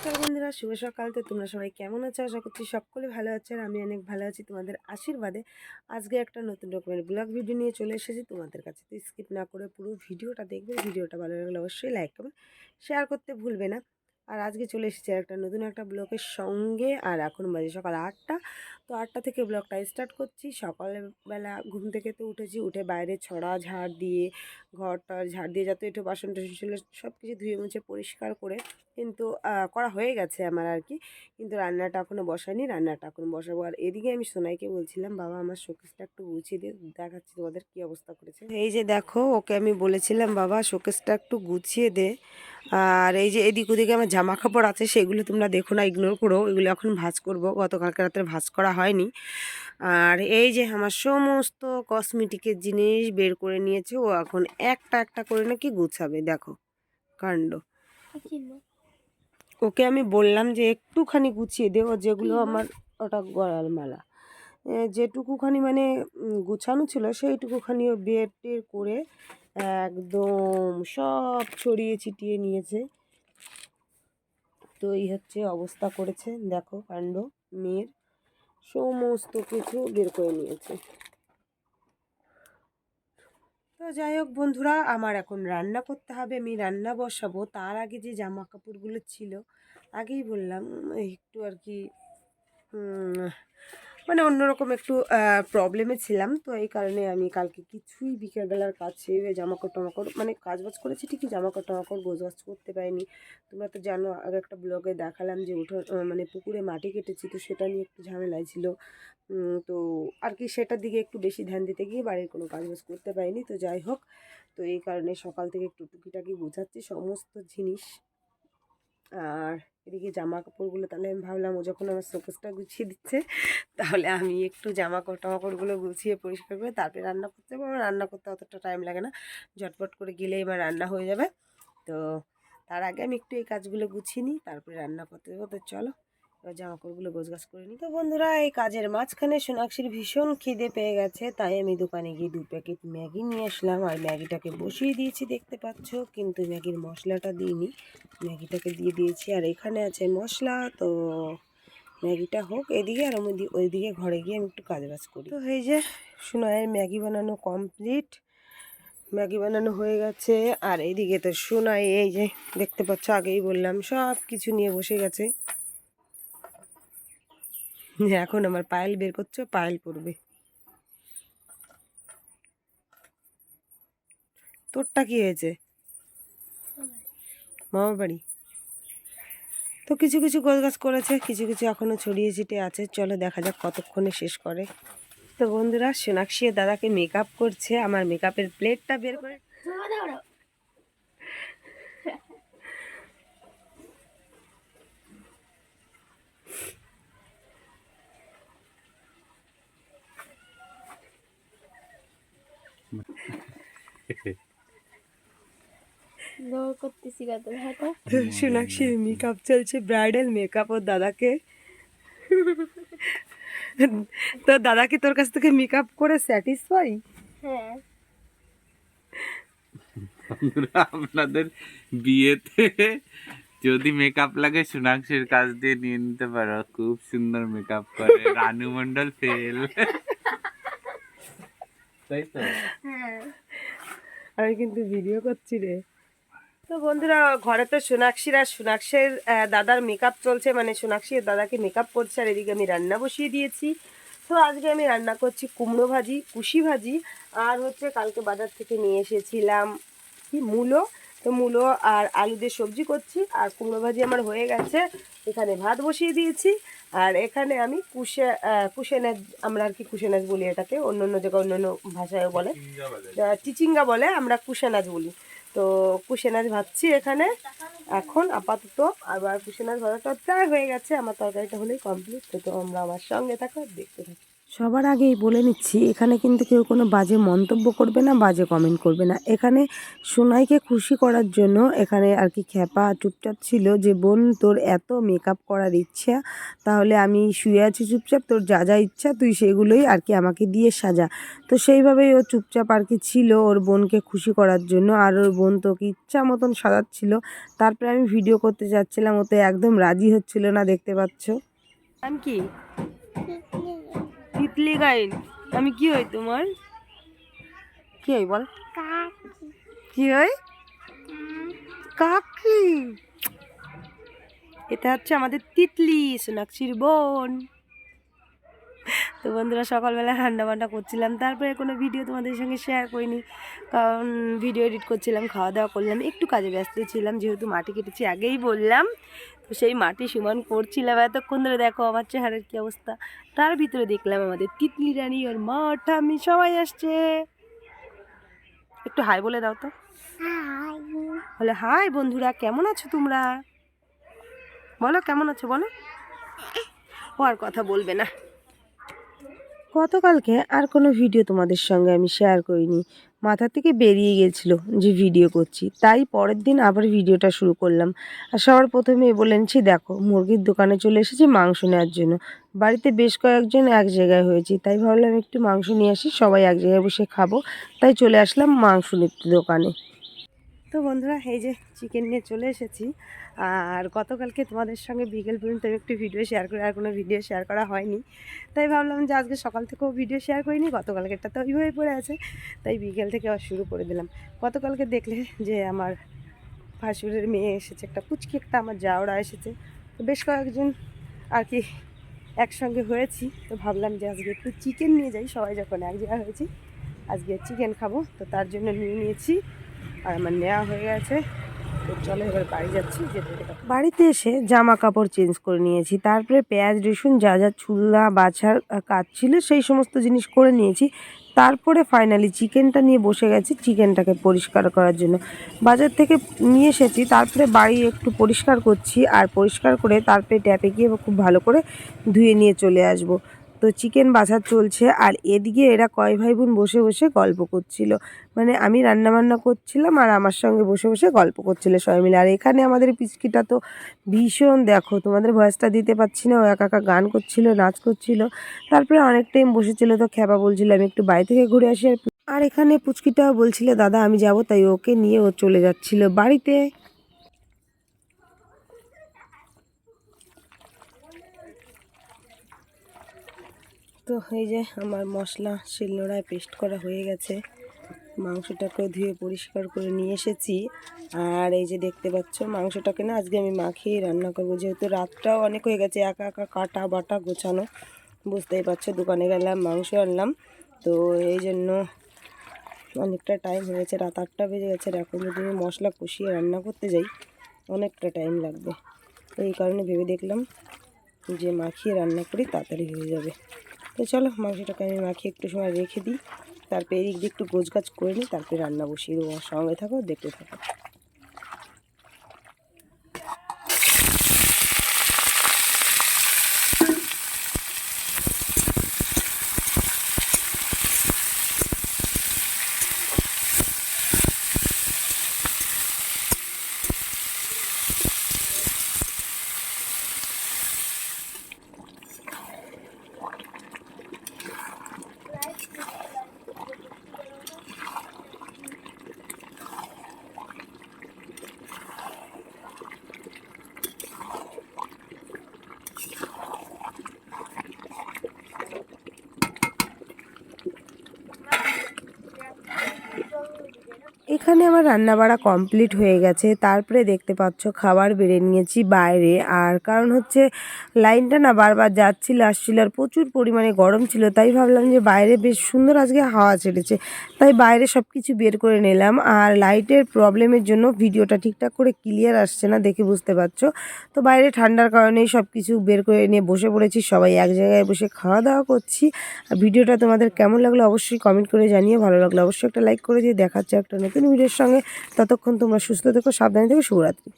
নমস্কার বন্ধুরা, শুভ সকাল। তো তোমরা সবাই কেমন আছো? আশা করছি সকলে ভালো আছে আর আমি অনেক ভালো আছি তোমাদের আশীর্বাদে। আজকে একটা নতুন রকমের ব্লগ ভিডিও নিয়ে চলে এসেছি তোমাদের কাছে। তো স্কিপ না করে পুরো ভিডিওটা দেখবে। ভিডিওটা ভালো লাগলে অবশ্যই লাইক করবে, শেয়ার করতে ভুলবে না। আর আজকে চলে এসেছি একটা নতুন একটা ব্লগের সঙ্গে। আর এখন বাজে সকাল 8টা। তো 8টা থেকে ব্লগটা স্টার্ট করছি। সকালবেলা ঘুম থেকে তো উঠেছি, উঠে বাইরে ছড়া ঝাড় দিয়ে, ঘরটা ঝাড় দিয়ে, যাতে একটু বাসন টাসন ছিল সব কিছু ধুয়ে মুছে পরিষ্কার করে কিন্তু করা হয়ে গেছে আমার আর কি। কিন্তু রান্নাটা এখনও বসাইনি, রান্নাটা এখন বসাবো। আর এদিকে আমি সোনাইকে বলছিলাম, বাবা আমার শোকেসটা একটু গুছিয়ে দিয়ে, দেখাচ্ছি তোমাদের কী অবস্থা করেছে। এই যে দেখো, ওকে আমি বলেছিলাম বাবা শোকেসটা একটু গুছিয়ে দে। আর এই যে এদিক ওদিকে আমার জামা কাপড় আছে, সেগুলো তোমরা দেখো না, ইগনোর করো। এগুলো এখন ভাঁজ করবো, গতকালকে রাতে ভাঁজ করা হয়নি। আর এই যে আমার সমস্ত কসমেটিকের জিনিস বের করে নিয়েছে ও, এখন একটা একটা করে নাকি গুছাবে। দেখো কাণ্ড। ওকে আমি বললাম যে একটুখানি গুছিয়ে দে, ও যেগুলো আমার, ওটা গলার মালা, যেটুকুখানি মানে গুছানো ছিল সেইটুকুখানি ও বের টের করে একদম সব ছড়িয়ে ছিটিয়ে নিয়েছে। তো এই হচ্ছে অবস্থা করেছে, দেখো কাণ্ড। মেয়ের সমস্ত কিছু বের করে নিয়েছে। তো যাই হোক বন্ধুরা, আমার এখন রান্না করতে হবে, আমি রান্না বসাবো। তার আগে যে জামা কাপড়গুলো ছিল, আগেই বললাম একটু আর কি মানে অন্যরকম একটু প্রবলেমে ছিলাম। তো এই কারণে আমি কালকে কিছুই বিকেলবেলার কাজ সেরে জামাকাপড় টামাকাপড় মানে কাজবাজ করেছি ঠিকই, জামাকাপড় টামাকাপড় গোছগাছ করতে পারিনি। তোমরা তো জানো, আগে একটা ব্লগে দেখালাম যে মানে পুকুরে মাটি কেটেছি, তো সেটা নিয়ে একটু ঝামেলায় ছিল। তো আর কি সেটার দিকে একটু বেশি ধ্যান দিতে গিয়ে বাড়ির কোনো কাজবাজ করতে পারিনি। তো যাই হোক, তো এই কারণে সকাল থেকে একটু টুকিটাকি গোছাচ্ছি সমস্ত জিনিস। আর এদিকে জামা কাপড়গুলো, তাহলে আমি ভাবলাম ও যখন আমার শোকেসটা গুছিয়ে দিচ্ছে, তাহলে আমি একটু জামা কাপড় টামাকাপড়গুলো গুছিয়ে পরিষ্কার করে তারপরে রান্না করতে পারবো। রান্না করতে অতটা টাইম লাগে না, ঝটপট করে গেলেই আমার রান্না হয়ে যাবে। তো তার আগে আমি একটু এই কাজগুলো গুছিয়ে নিই, তারপরে রান্না করতে দেবো। তো চলো এবার জামা কাপড়গুলো গোছগাছ করে নিই। তো বন্ধুরা, এই কাজের মাঝখানে সোনাক্ষীর ভীষণ খিদে পেয়ে গেছে, তাই আমি দোকানে গিয়ে 2 প্যাকেট ম্যাগি নিয়ে আসলাম। আর ম্যাগিটাকে বসিয়ে দিয়েছি দেখতে পাচ্ছ, কিন্তু ম্যাগির মশলাটা দিইনি, ম্যাগিটাকে দিয়ে দিয়েছি। আর এখানে আছে মশলা। তো ম্যাগিটা হোক এদিকে, আর ওইদিকে ঘরে গিয়ে আমি একটু কাজবাজ করি। তো এই যে সোনাইয়ের ম্যাগি বানানো কমপ্লিট, ম্যাগি বানানো হয়ে গেছে। আর এইদিকে তো সোনাই এই যে দেখতে পাচ্ছ, আগেই বললাম সব কিছু নিয়ে বসে গেছে। এখন আমার পায়েল বের করছো, পায়েল পড়বে। তোরটা কি হয়েছে? মামা বাড়ি। তো কিছু কিছু গোছগাছ করেছে, কিছু কিছু এখনও ছড়িয়ে ছিটিয়ে আছে। চলো দেখা যাক কতক্ষণে শেষ করে। তো বন্ধুরা, সোনাক্ষী দাদাকে মেকআপ করছে, আমার মেকআপের প্লেটটা বের করে। সোনাক্ষীর মেকআপ চলছে, ব্রাইডাল মেকআপ ওর দাদাকে। তো দাদা কি তোর কাছ থেকে মেকআপ করে স্যাটিসফাই? হ্যাঁ। আপনাদের বিয়েতে যদি মেকআপ লাগে সোনাক্ষীর কাছ দিয়ে নিয়ে নিতে পারো, খুব সুন্দর মেকআপ করে। রানু মন্ডল ফেল, তাই তো? হ্যাঁ, আমি কিন্তু ভিডিও করছি রে। তো বন্ধুরা, ঘরে তো সোনাক্ষীর আর সোনাক্ষীর দাদার মেকআপ চলছে, মানে সোনাক্ষীর দাদাকে মেকআপ করছে। আর এদিকে আমি রান্না বসিয়ে দিয়েছি। তো আজকে আমি রান্না করছি কুমড়ো ভাজি, কুশি ভাজি, আর হচ্ছে কালকে বাজার থেকে নিয়ে এসেছিলাম কি মূলো। তো মূলো আর আলু দিয়ে সবজি করছি। আর কুমড়ো ভাজি আমার হয়ে গেছে, এখানে ভাত বসিয়ে দিয়েছি। আর এখানে আমি কুশেনাজ, আমরা আর কি কুশেনাজ বলি এটাকে, অন্য অন্য জায়গায় অন্য অন্য ভাষায় বলে, চিচিঙ্গা বলে, আমরা কুশেনাজ বলি। তো কুশেনাজ ভাজছি এখানে এখন আপাতত। আবার কুশেনাজ ভাজাটা প্রায় হয়ে গেছে, আমার তরকারিটা হলেই কমপ্লিট। তো আমরা আমার সঙ্গে থাকো, দেখতে থাকি। সবার আগেই বলে নিচ্ছি, এখানে কিন্তু কেউ কোনো বাজে মন্তব্য করবে না, বাজে কমেন্ট করবে না। এখানে সোনাইকে খুশি করার জন্য এখানে আর কি খ্যাপা চুপচাপ ছিল যে বোন তোর এত মেকআপ করার ইচ্ছা, তাহলে আমি শুয়ে আছি চুপচাপ, তোর যা যা ইচ্ছা তুই সেগুলোই আর কি আমাকে দিয়ে সাজা। তো সেইভাবেই ও চুপচাপ আর কি ছিল ওর বোনকে খুশি করার জন্য, আর ওর বোন তোকে ইচ্ছা মতন সাজাচ্ছিল। তারপরে আমি ভিডিও করতে যাচ্ছিলাম, ওতে একদম রাজি হচ্ছিল না, দেখতে পাচ্ছ। নাম কি? তিতলি গাইন। আমি কি হই তোমার? কি হই বল? কি হই? কাকি। এটা হচ্ছে আমাদের তিতলি, সোনাক্ষীর বোন। তো বন্ধুরা, সকালবেলা রান্না বান্না করছিলাম, তারপরে কোনো ভিডিও তোমাদের সঙ্গে শেয়ার করিনি, কারণ ভিডিও এডিট করছিলাম, খাওয়া দাওয়া করলাম, একটু কাজে ব্যস্ত ছিলাম, যেহেতু মাটি কেটেছি আগেই বললাম। তো সেই মাটি সমান করছিলাম এতক্ষণ ধরে, দেখো আমার চেহারার কী অবস্থা। তার ভিতরে দেখলাম আমাদের তিতলি রানী, ওর মা, ঠাম্মি সবাই আসছে। একটু হাই বলে দাও তো। বলে হাই বন্ধুরা, কেমন আছো তোমরা? বলো কেমন আছো বলো। ও আর কথা বলবে না। গতকালকে আর কোনো ভিডিও তোমাদের সঙ্গে আমি শেয়ার করিনি, মাথা থেকে বেরিয়ে গেছিলো যে ভিডিও করছি, তাই পরের দিন আবার ভিডিওটা শুরু করলাম। আর সবার প্রথমে বলে নিচ্ছি, দেখো মুরগির দোকানে চলে এসেছি মাংস নেওয়ার জন্য। বাড়িতে বেশ কয়েকজন এক জায়গায় হয়েছি, তাই ভাবলাম একটু মাংস নিয়ে আসি, সবাই এক জায়গায় বসে খাবো, তাই চলে আসলাম মাংস নিতে দোকানে। তো বন্ধুরা, এই যে চিকেন নিয়ে চলে এসেছি। আর গতকালকে তোমাদের সঙ্গে বিকেল পর্যন্ত আমি একটু ভিডিও শেয়ার করে, আর কোনো ভিডিও শেয়ার করা হয়নি, তাই ভাবলাম যে আজকে সকাল থেকেও ভিডিও শেয়ার করিনি, গতকালকেরটা তো ওইভাবে পড়ে আছে, তাই বিকেল থেকে আবার শুরু করে দিলাম। গতকালকে দেখলে যে আমার ভাসুরের মেয়ে এসেছে, একটা পুচকি একটা আমার যাওরা এসেছে, তো বেশ কয়েকজন আর কি একসঙ্গে হয়েছি, তো ভাবলাম যে আজকে একটু চিকেন নিয়ে যাই, সবাই যখন এক জায়গায় হয়েছি আজকে চিকেন খাবো, তো তার জন্য নিয়ে নিয়েছি। আর আমার নেওয়া হয়ে গেছে, তো চলো এবার বাড়ি যাচ্ছি। বাড়িতে এসে জামা কাপড় চেঞ্জ করে নিয়েছি, তারপরে পেঁয়াজ রসুন যা যা চুলা বাছার কাজ ছিল সেই সমস্ত জিনিস করে নিয়েছি। তারপরে ফাইনালি চিকেনটা নিয়ে বসে গেছি চিকেনটাকে পরিষ্কার করার জন্য। বাজার থেকে নিয়ে এসেছি, তারপরে বাড়ি একটু পরিষ্কার করছি, আর পরিষ্কার করে তারপরে ট্যাপে গিয়ে খুব ভালো করে ধুয়ে নিয়ে চলে আসব। তো চিকেন বাছা চলছে, আর এদিকে এরা কয় ভাই বোন বসে বসে গল্প করছিল, মানে আমি রান্নাবান্না করছিলাম আর আমার সঙ্গে বসে বসে গল্প করছিল সবাই মিলে। আর এখানে আমাদের পিচকিটা তো ভীষণ, দেখো তোমাদের ভয়েসটা দিতে পারছি না, ও একা একা গান করছিল, নাচ করছিল, তারপরে অনেক টাইম বসেছিল। তো খ্যাপা বলছিল আমি একটু বাড়ি থেকে ঘুরে আসি, আর এখানে পুচকিটাও বলছিল দাদা আমি যাব, তাই ওকে নিয়ে ও চলে যাচ্ছিল বাড়িতে। তো এই যে আমার মশলা শিলনোড়ায় পেস্ট করা হয়ে গেছে, মাংসটাকে ধুয়ে পরিষ্কার করে নিয়ে এসেছি। আর এই যে দেখতে পাচ্ছ মাংসটাকে না আজকে আমি মাখিয়ে রান্না করবো, যেহেতু রাতটাও অনেক হয়ে গেছে, একা একা কাটা বাটা গোছানো, বুঝতেই পারছো। দোকানে গেলাম মাংস আনলাম, তো এই জন্য অনেকটা টাইম হয়ে গেছে, রাত 8টা বেজে গেছে। আর এখন যদি আমি মশলা কষিয়ে রান্না করতে যাই অনেকটা টাইম লাগবে, তো এই কারণে ভেবে দেখলাম যে মাখিয়ে রান্না করি, তাড়াতাড়ি হয়ে যাবে। তো চলো মাংসটাকে আমি মাখিয়ে একটু সময় রেখে দিই, তারপরে এদিক দিয়ে একটু গোছগাছ করে নিই, তারপরে রান্না বসিয়ে দেবো। সঙ্গে থাকো, দেখতে থাকো। এখানে আমার রান্না বাড়া কমপ্লিট হয়ে গেছে, তারপরে দেখতে পাচ্ছ খাবার বেড়ে নিয়েছি বাইরে। আর কারণ হচ্ছে লাইনটা না বারবার যাচ্ছিল আসছিল, আর প্রচুর পরিমাণে গরম ছিল, তাই ভাবলাম যে বাইরে বেশ সুন্দর আজকে হাওয়া ছেড়েছে, তাই বাইরে সব কিছু বের করে নিলাম। আর লাইটের প্রবলেমের জন্য ভিডিওটা ঠিকঠাক করে ক্লিয়ার আসছে না, দেখে বুঝতে পারছো। তো বাইরে ঠান্ডার কারণেই সব কিছু বের করে নিয়ে বসে পড়েছি, সবাই এক জায়গায় বসে খাওয়া দাওয়া করছি। আর ভিডিওটা তোমাদের কেমন লাগলো অবশ্যই কমেন্ট করে জানিয়ে, ভালো লাগলো অবশ্যই একটা লাইক করে দিয়ে। দেখাচ্ছে একটা নতুন ভিডিওর সঙ্গে, ততক্ষণ তোমরা সুস্থ থেকো, সাবধানে থেকো, শুভরাত্রি।